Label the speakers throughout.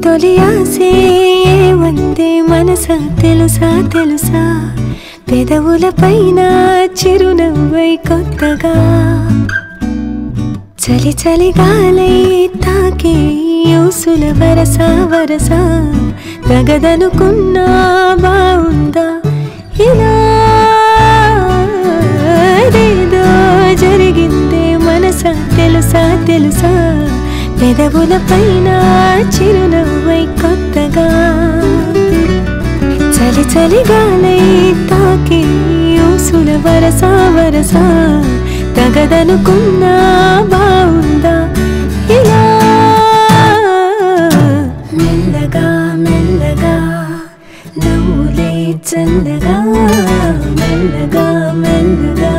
Speaker 1: తొలి ఆసే వందే మనసా తెలుసా తెలుసా పెదవుల పైన చిరునవ్వై కొత్తగా చలి చలి గాలై తాకే యూసుల వరస వరస తగదనుకున్నా బావుందా ఇలా ఏదో జరిగిందే మనసా తెలుసా తెలుసా పెదవుల పైన చిరునవ్వై కొత్తగా చలి చలి గాలై తాకే యూసుల వరస వరస తగదనుకున్నా బావుందా ఇలా మెల్లగా మెల్లగా నవ్వులే చల్లగా మెల్లగా మెల్లగా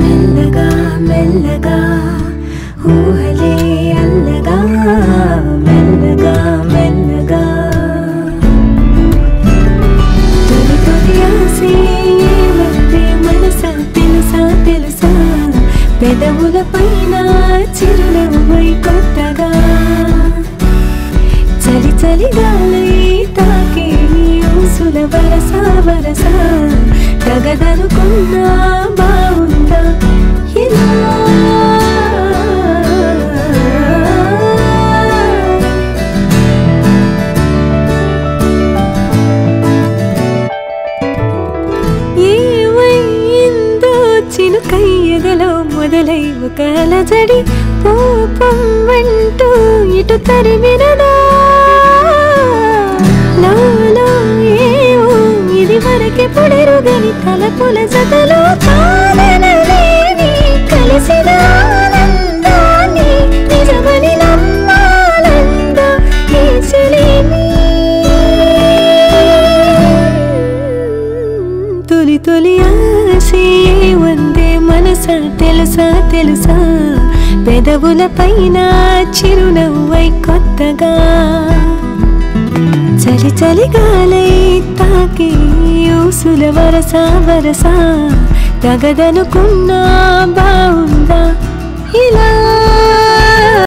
Speaker 1: మెల్లగా మెల్లగా ఊహలే అల్లగా మెల్లగా మెల్లగా తొలి తొలి ఆసే వందే మనసా తెలుసా తెలుసా పెదవుల పైన చిరునవ్వై కొత్తగా చలి చలి గాలై తాకే యూసుల వరస వరస తగదనుకున్నా బావుందా ఇలా ఏమైందో చినుకయ్యగలో మొదలై ఒక అలజడి కోపం వెంటూ ఇటు తరిమినదా నాలో ఏవో ఇది వరకే పొడెరుగని తలపుల జతలో కాదనలేని కలిసిన ఆనందాన్ని నిజమని నమ్మాలందా ఈ చెలిమి తొలి తొలి ఆసే వందే మనసా తెలుసా తెలుసా పెదవుల పైన చిరునవ్వై కొత్తగా చలి చలి గాలై తాకి యూసుల వరస వరస తగదనుకున్నా బావుందా ఇలా